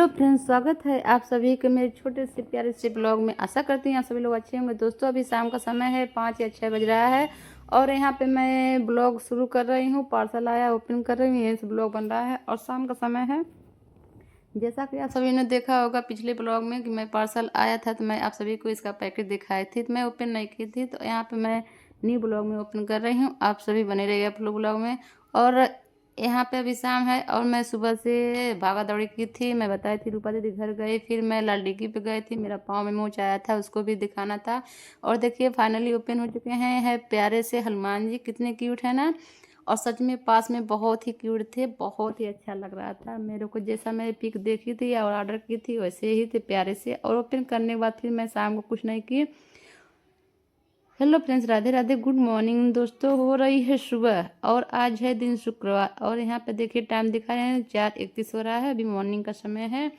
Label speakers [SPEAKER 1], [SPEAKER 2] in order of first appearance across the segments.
[SPEAKER 1] Hello friends, स्वागत है आप सभी के मेरे छोटे से प्यारे से ब्लॉग में। आशा करती हैं आप सभी लोग अच्छे होंगे। दोस्तों, अभी शाम का समय है, 5 या 6 बज रहा है और यहाँ पे मैं ब्लॉग शुरू कर रही हूँ। पार्सल आया, ओपन कर रही हूँ, यहीं से ब्लॉग बन रहा है और शाम का समय है। जैसा कि आप सभी ने देखा होगा पिछले ब्लॉग में कि मैं पार्सल आया था तो मैं आप सभी को इसका पैकेट दिखाई थी, तो मैं ओपन नहीं की थी। तो यहाँ पे मैं न्यू ब्लॉग में ओपन कर रही हूँ। आप सभी बने रहिए आप लोग ब्लॉग में। और यहाँ पे अभी शाम है और मैं सुबह से भागा दौड़ी की थी। मैं बताई थी रूपा दीदी घर गई, फिर मैं लाल डिग्गी पे गई थी, मेरा पाँव में मोच आया था, उसको भी दिखाना था। और देखिए फाइनली ओपन हो चुके हैं। है प्यारे से हनुमान जी, कितने क्यूट है ना। और सच में पास में बहुत ही क्यूट थे, बहुत ही अच्छा लग रहा था मेरे को। जैसा मैंने पिक देखी थी और ऑर्डर की थी वैसे ही थे प्यारे से। और ओपन करने के बाद फिर मैं शाम को कुछ नहीं की। Hello friends, Radhe Radhe, good morning दोस्तों। हो रही है सुबह और आज है दिन शुक्रवार और यहाँ पे देखिए टाइम दिखा रहे हैं 4:31 हो रहा है। अभी मॉर्निंग का समय है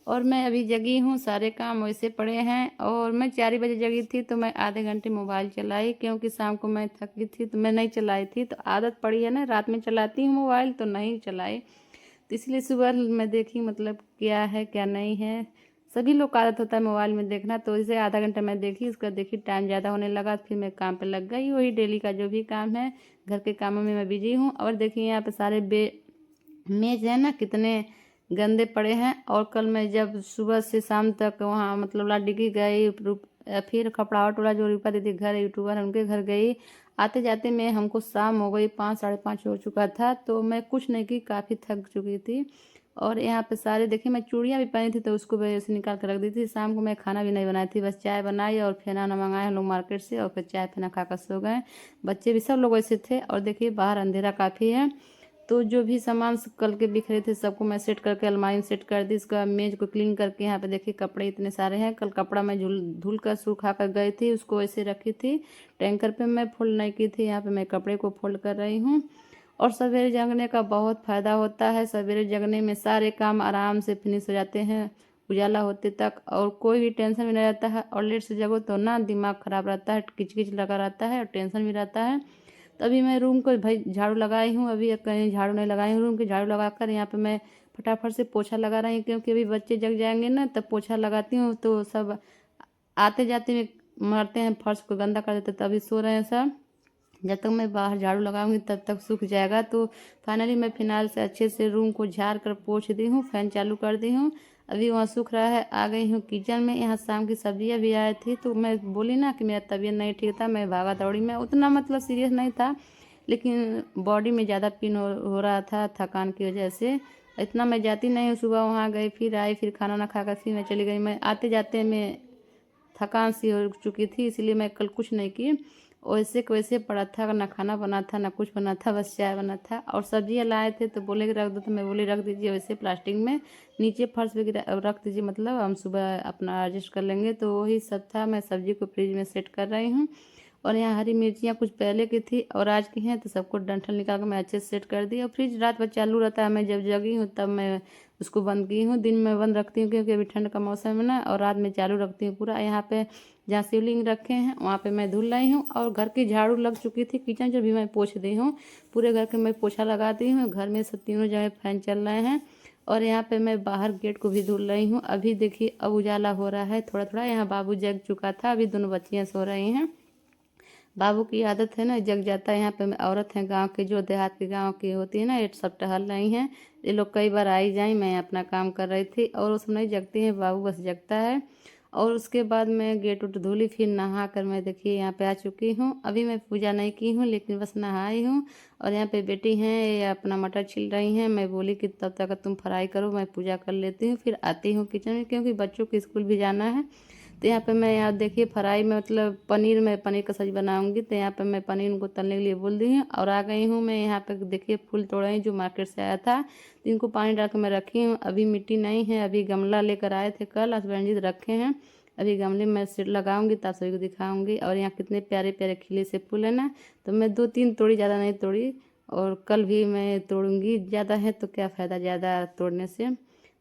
[SPEAKER 1] और मैं अभी जगी हूँ। सारे काम वैसे पड़े हैं और मैं 4 बजे जगी थी तो मैं आधे घंटे मोबाइल चलाई, क्योंकि शाम को मैं थकी थी तो मैं नहीं चलाई थी। तो आदत पड़ी है ना, रात में चलाती हूँ मोबाइल तो नहीं चलाई, तो इसलिए सुबह मैं देखी मतलब क्या है क्या नहीं है। सभी लोग का आदत होता है मोबाइल में देखना, तो इसे आधा घंटा मैं देखी। उसका देखी टाइम ज़्यादा होने लगा, फिर मैं काम पे लग गई। वही डेली का जो भी काम है, घर के कामों में मैं बिजी हूँ। और देखिए यहाँ पे सारे मेज है ना, कितने गंदे पड़े हैं। और कल मैं जब सुबह से शाम तक वहाँ मतलब लाडिगी गई, फिर कपड़ा टोला जो रूपा दीदी घर यूट्यूबर है उनके घर गई। आते जाते में हमको शाम हो गई, 5 साढ़े 5 हो चुका था। तो मैं कुछ नहीं की, काफ़ी थक चुकी थी। और यहाँ पे सारे देखिए, मैं चूड़ियाँ भी पहनी थी तो उसको भी ऐसे निकाल कर रख दी थी। शाम को मैं खाना भी नहीं बनाई थी, बस चाय बनाई और फेना ना मंगाए हम लोग मार्केट से, और फिर चाय फेना खाकर सो गए। बच्चे भी सब लोग ऐसे थे। और देखिए बाहर अंधेरा काफ़ी है, तो जो भी सामान कल के बिखरे थे सबको मैं सेट करके अलमारी में सेट कर दी। इसका मेज को क्लीन करके यहाँ पे देखिए कपड़े इतने सारे हैं। कल कपड़ा मैं धुल कर सूखा कर गई थी, उसको ऐसे रखी थी टैंकर पे, मैं फोल्ड नहीं की थी। यहाँ पे मैं कपड़े को फोल्ड कर रही हूँ। और सवेरे जगने का बहुत फ़ायदा होता है। सवेरे जगने में सारे काम आराम से फिनिश हो जाते हैं उजाला होते तक, और कोई भी टेंशन भी नहीं रहता है। और लेट से जगो तो ना दिमाग ख़राब रहता है, किचकिच लगा रहता है और टेंशन भी रहता है। तो अभी मैं रूम को भाई झाड़ू लगाई हूँ। अभी कहीं झाड़ू नहीं लगाई हूँ, रूम की झाड़ू लगाकर यहाँ पे मैं फटाफट से पोछा लगा रही हूँ, क्योंकि अभी बच्चे जग जाएंगे ना तब पोछा लगाती हूँ तो सब आते जाते में मारते हैं, फर्श को गंदा कर देते, तभी सो रहे हैं सब। जब तक मैं बाहर झाड़ू लगाऊंगी तब तक सूख जाएगा। तो फाइनली मैं फिनाइल से अच्छे से रूम को झाड़ कर पोंछ दी हूँ, फैन चालू कर दी हूँ। अभी वहाँ सूख रहा है। आ गई हूँ किचन में। यहाँ शाम की सब्जियाँ भी आई थी, तो मैं बोली ना कि मेरा तबीयत नहीं ठीक था, मैं भागा दौड़ी में उतना मतलब सीरियस नहीं था, लेकिन बॉडी में ज़्यादा पेन हो रहा था थकान की वजह से। इतना मैं जाती नहीं हूँ। सुबह वहाँ गई, फिर आई, फिर खाना ना खाकर फिर मैं चली गई। मैं आते जाते में थकान सी हो चुकी थी, इसलिए मैं कल कुछ नहीं की। वैसे के वैसे पड़ा था, ना खाना बना था ना कुछ बना था, बस चाय बना था। और सब्जियाँ लाए थे तो बोले कि रख दो, तो मैं बोली रख दीजिए वैसे प्लास्टिक में, नीचे फर्श पे रख दीजिए, मतलब हम सुबह अपना एडजस्ट कर लेंगे। तो वही सब था। मैं सब्जी को फ्रिज में सेट कर रही हूँ। और यहाँ हरी मिर्चियाँ कुछ पहले की थी और आज की हैं, तो सबको डंठल निकाल कर मैं अच्छे से सेट कर दी। और फ्रिज रात भर चालू रहता है, मैं जब जगी हूँ तब मैं उसको बंद की हूँ। दिन में बंद रखती हूँ क्योंकि अभी ठंड का मौसम है ना, और रात में चालू रखती हूँ पूरा। यहाँ पे जहाँ शिवलिंग रखे हैं वहाँ पे मैं धुल रही हूँ। और घर की झाड़ू लग चुकी थी, किचन जो भी मैं पोंछ दी हूँ, पूरे घर के मैं पोछा लगा दी हूँ। घर में सब तीनों जगह फैन चल रहे हैं। और यहाँ पे मैं बाहर गेट को भी धुल रही हूँ। अभी देखिए अब उजाला हो रहा है थोड़ा थोड़ा। यहाँ बाबू जग चुका था, अभी दोनों बच्चियाँ सो रही हैं। बाबू की आदत है ना, जग जाता है। यहाँ पे औरत हैं गांव के, जो देहात के गांव की होती है ना, ये सब टहल रही हैं। ये लोग कई बार आई जाई, मैं अपना काम कर रही थी और वो सब नहीं जगती हैं, बाबू बस जगता है। और उसके बाद मैं गेट उट धुली, फिर नहा कर मैं देखिए यहाँ पे आ चुकी हूँ। अभी मैं पूजा नहीं की हूँ, लेकिन बस नहाई हूँ। और यहाँ पे बेटी हैं, ये अपना मटर छिल रही हैं। मैं बोली कि तब तक तुम फ्राई करो, मैं पूजा कर लेती हूँ, फिर आती हूँ किचन में, क्योंकि बच्चों को स्कूल भी जाना है। तो यहाँ पे मैं यहाँ देखिए फ्राई में मतलब पनीर का सब्जी बनाऊंगी, तो यहाँ पे मैं पनीर उनको तलने के लिए बोल दी हूँ। और आ गई हूँ मैं यहाँ पे देखिए फूल तोड़े जो मार्केट से आया था, तो इनको पानी डाल के मैं रखी हूँ। अभी मिट्टी नहीं है, अभी गमला लेकर आए थे कल, हस्बैंड जी रखे हैं। अभी गमले में सीड लगाऊंगी तब सभी को दिखाऊंगी। और यहाँ कितने प्यारे प्यारे खिले से फूल है ना, तो मैं 2-3 तोड़ी, ज़्यादा नहीं तोड़ी। और कल भी मैं तोड़ूंगी, ज़्यादा है तो क्या फ़ायदा ज़्यादा तोड़ने से।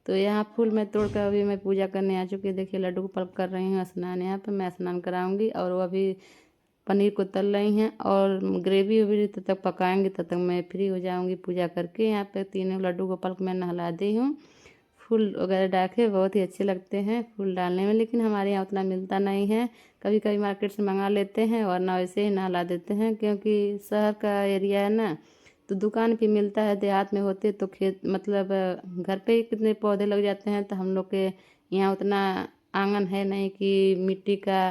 [SPEAKER 1] तो यहाँ फूल मैं तोड़कर अभी मैं पूजा करने आ चुकी। देखिए लड्डू गोपाल कर रही हूँ स्नान, यहाँ पे मैं स्नान कराऊंगी। और वो अभी पनीर को तल रही हैं और ग्रेवी वही तब तक पकाएंगे, तब तक मैं फ्री हो जाऊंगी पूजा करके। यहाँ पे तीनों लड्डू गोपाल को मैं नहला दी हूँ। फूल वगैरह डाल के बहुत ही अच्छे लगते हैं फूल डालने में, लेकिन हमारे यहाँ उतना मिलता नहीं है। कभी कभी मार्केट से मंगा लेते हैं, वरना वैसे ही नहला देते हैं, क्योंकि शहर का एरिया है ना, तो दुकान पे मिलता है। देहात में होते तो खेत मतलब घर पे ही कितने पौधे लग जाते हैं। तो हम लोग के यहाँ उतना आंगन है नहीं कि मिट्टी का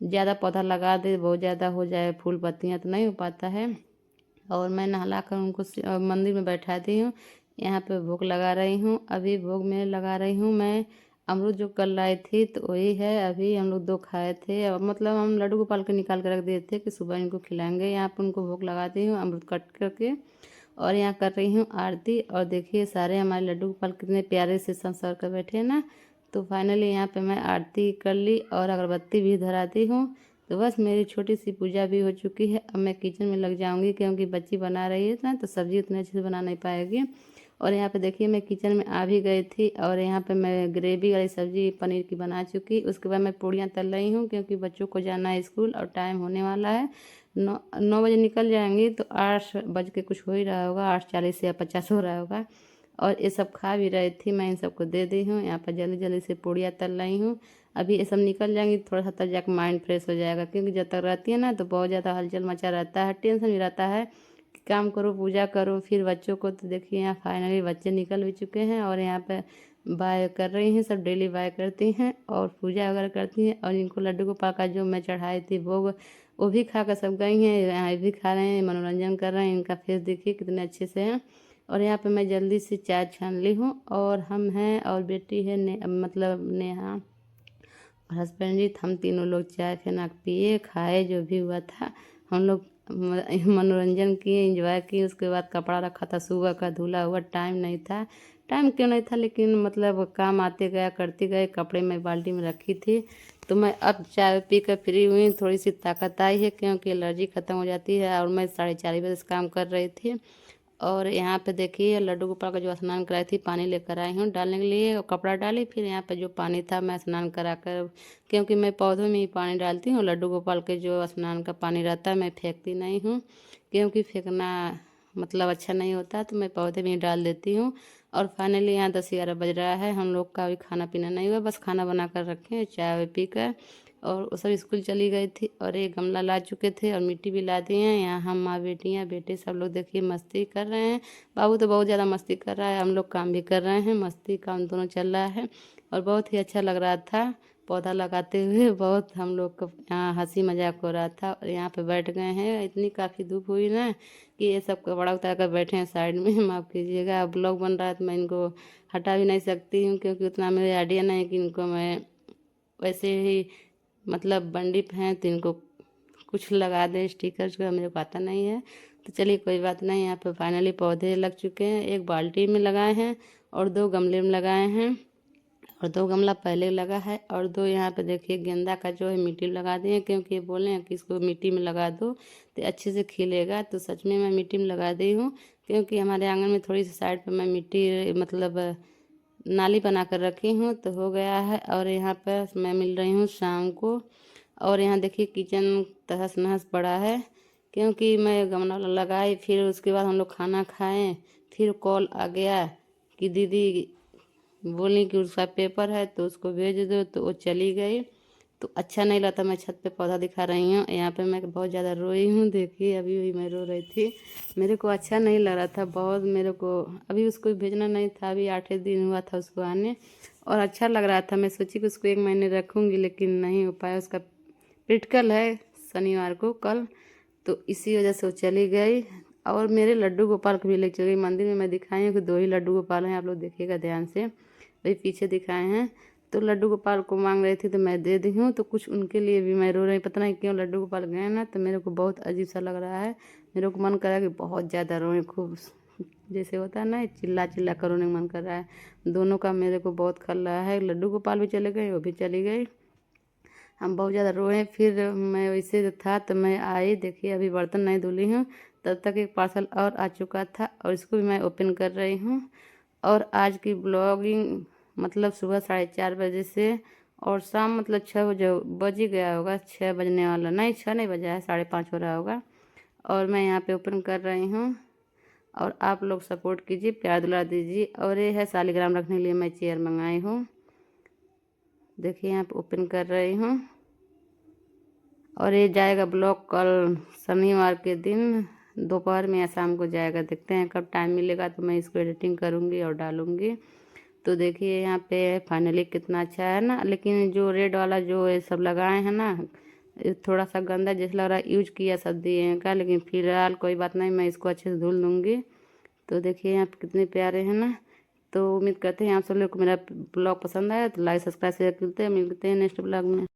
[SPEAKER 1] ज़्यादा पौधा लगा दे, बहुत ज़्यादा हो जाए फूल पत्तियाँ, तो नहीं हो पाता है। और मैं नहला कर उनको मंदिर में बैठा दी हूँ। यहाँ पे भोग लगा रही हूँ। अभी भोग में लगा रही हूँ मैं अमरूद, जो कल लाई थी तो वही है। अभी हम लोग 2 खाए थे, और मतलब हम लड्डू गोपाल के निकाल कर रख दिए थे कि सुबह इनको खिलाएंगे। यहाँ पे उनको भोग लगाती हूँ अमरूद कट करके, और यहाँ कर रही हूँ आरती। और देखिए सारे हमारे लड्डू गोपाल कितने प्यारे से संसार कर बैठे हैं ना। तो फाइनली यहाँ पे मैं आरती कर ली और अगरबत्ती भी धराती हूँ। तो बस मेरी छोटी सी पूजा भी हो चुकी है। अब मैं किचन में लग जाऊंगी, क्योंकि बच्ची बना रही है ना, तो सब्ज़ी उतने अच्छे से बना नहीं पाएगी। और यहाँ पे देखिए मैं किचन में आ भी गई थी, और यहाँ पे मैं ग्रेवी वाली सब्ज़ी पनीर की बना चुकी। उसके बाद मैं पूड़ियाँ तल रही हूँ, क्योंकि बच्चों को जाना है स्कूल और टाइम होने वाला है। 9 बजे निकल जाएंगी, तो 8 बज के कुछ हो ही रहा होगा, 8:40 या 50 हो रहा होगा। और ये सब खा भी रही थी, मैं इन सबको दे दी हूँ। यहाँ पर जल्दी जल्दी से पूड़ियाँ तल रही हूँ। अभी ये सब निकल जाएंगी, थोड़ा सा तब जाकर माइंड फ्रेश हो जाएगा, क्योंकि जब तक रहती है ना तो बहुत ज़्यादा हलचल मचा रहता है, टेंशन भी रहता है कि काम करो, पूजा करो, फिर बच्चों को। तो देखिए यहाँ फाइनली बच्चे निकल भी चुके हैं, और यहाँ पे बाय कर रही हैं, सब डेली बाय करती हैं और पूजा वगैरह करती हैं। और इनको लड्डू गोपाल का जो मैं चढ़ाई थी भोग, वो भी खा कर सब गई हैं। यहाँ भी खा रहे हैं, मनोरंजन कर रहे हैं। इनका फेस देखिए कितने अच्छे से हैं। और यहाँ पे मैं जल्दी से चाय छान ली हूँ, और हम हैं और बेटी है मतलब नेहा और हस्बैंड जी, हम तीनों लोग चाय फेना पिए, खाए, जो भी हुआ था हम लोग मनोरंजन किए, एंजॉय किए। उसके बाद कपड़ा रखा था सुबह का धुला हुआ, टाइम नहीं था। टाइम क्यों नहीं था, लेकिन मतलब काम आते गया करते गए। कपड़े मैं बाल्टी में रखी थी। तो मैं अब चाय पी कर फ्री हुई, थोड़ी सी ताकत आई है, क्योंकि एलर्जी ख़त्म हो जाती है। और मैं 4:30 बजे से काम कर रही थी। और यहाँ पे देखिए लड्डू गोपाल का जो स्नान कराई थी, पानी लेकर आई हूँ डालने के लिए, और कपड़ा डाली। फिर यहाँ पे जो पानी था मैं स्नान करा कर, क्योंकि मैं पौधों में ही पानी डालती हूँ। लड्डू गोपाल के जो स्नान का पानी रहता है मैं फेंकती नहीं हूँ, क्योंकि फेंकना मतलब अच्छा नहीं होता, तो मैं पौधे में ही डाल देती हूँ। और फाइनली यहाँ 10-11 बज रहा है। हम लोग का भी खाना पीना नहीं हुआ, बस खाना बना कर रखे हैं, चाय पी कर। और वो सब स्कूल चली गई थी, और एक गमला ला चुके थे, और मिट्टी भी ला दिए हैं। यहाँ हम माँ बेटियाँ बेटे सब लोग देखिए मस्ती कर रहे हैं। बाबू तो बहुत ज़्यादा मस्ती कर रहा है, हम लोग काम भी कर रहे हैं, मस्ती काम दोनों चल रहा है। और बहुत ही अच्छा लग रहा था पौधा लगाते हुए। बहुत हम लोग को यहाँ हंसी मजाक हो रहा था। और यहाँ पे बैठ गए हैं, इतनी काफ़ी धूप हुई ना कि ये सब कपड़ा उतार कर बैठे हैं साइड में। माफ़ कीजिएगा, अब ब्लॉग बन रहा है तो मैं इनको हटा भी नहीं सकती हूँ, क्योंकि उतना मेरे आइडिया नहीं कि इनको मैं वैसे ही मतलब बंडी हैं तो इनको कुछ लगा दे स्टिकर का, मेरे को आता नहीं है। तो चलिए कोई बात नहीं। यहाँ पे फाइनली पौधे लग चुके हैं। एक बाल्टी में लगाए हैं, और 2 गमले में लगाए हैं, और 2 गमला पहले लगा है, और 2 यहाँ पे देखिए गेंदा का जो है मिट्टी में लगा दिए, क्योंकि ये बोले हैं कि इसको मिट्टी में लगा दो तो अच्छे से खिलेगा। तो सच में मैं मिट्टी में लगा दी हूँ, क्योंकि हमारे आंगन में थोड़ी सी साइड पर मैं मिट्टी मतलब नाली बना कर रखी हूँ, तो हो गया है। और यहाँ पर मैं मिल रही हूँ शाम को। और यहाँ देखिए किचन तहस नहस पड़ा है, क्योंकि मैं गमला लगाई, फिर उसके बाद हम लोग खाना खाएं, फिर कॉल आ गया कि दीदी बोली कि उसका पेपर है तो उसको भेज दो, तो वो चली गई। तो अच्छा नहीं लगता। मैं छत पे पौधा दिखा रही हूँ, यहाँ पे मैं बहुत ज़्यादा रोई हूँ। देखिए अभी भी मैं रो रही थी, मेरे को अच्छा नहीं लग रहा था बहुत। मेरे को अभी उसको भेजना नहीं था, अभी 8 दिन हुआ था उसको आने, और अच्छा लग रहा था। मैं सोची कि उसको 1 महीने रखूँगी, लेकिन नहीं हो पाया। उसका प्रैक्टिकल है शनिवार को कल, तो इसी वजह से वो चली गई। और मेरे लड्डू गोपाल को भी ले चली गई मंदिर में। मैं दिखाई हूँ कि 2 ही लड्डू गोपाल हैं, आप लोग देखिएगा ध्यान से, वही पीछे दिखाए हैं। तो लड्डू गोपाल को मांग रही थी तो मैं दे दी हूँ, तो कुछ उनके लिए भी मैं रो रही। पता नहीं क्यों लड्डू गोपाल गए ना, तो मेरे को बहुत अजीब सा लग रहा है। मेरे को मन कर रहा है कि बहुत ज़्यादा रोएं, खूब जैसे होता है ना चिल्ला चिल्ला कर रोने का मन कर रहा है। दोनों का मेरे को बहुत खल रहा है। लड्डू गोपाल भी चले गए, वो भी चली गई, हम बहुत ज़्यादा रोए। फिर मैं वैसे था तो मैं आई, देखिए अभी बर्तन नहीं धुली हूँ, तब तक एक पार्सल और आ चुका था, और इसको भी मैं ओपन कर रही हूँ। और आज की ब्लॉगिंग मतलब सुबह 4:30 बजे से, और शाम मतलब 6 बजे बज ही गया होगा, 6 बजने वाला नहीं, 6 नहीं बजा है, 5:30 हो रहा होगा। और मैं यहाँ पे ओपन कर रही हूँ। और आप लोग सपोर्ट कीजिए, प्यार दुलार दीजिए। और ये है सालिग्राम रखने के लिए मैं चेयर मंगाई हूँ। देखिए यहाँ पे ओपन कर रही हूँ। और ये जाएगा ब्लॉग कल शनिवार के दिन दोपहर में या शाम को जाएगा। देखते हैं कब टाइम मिलेगा तो मैं इसको एडिटिंग करूँगी और डालूँगी। तो देखिए यहाँ पे फाइनली कितना अच्छा है ना। लेकिन जो रेड वाला जो ये सब लगाए हैं ना, थोड़ा सा गंदा जैसा लग रहा है, यूज किया सब दिए का। लेकिन फिलहाल कोई बात नहीं, मैं इसको अच्छे से धुल दूँगी। तो देखिए यहाँ पे कितने प्यारे हैं ना। तो उम्मीद करते हैं आप सब लोग को मेरा ब्लॉग पसंद आया तो लाइक सब्सक्राइब शेयर करते हैं। मिलते हैं नेक्स्ट ब्लॉग में।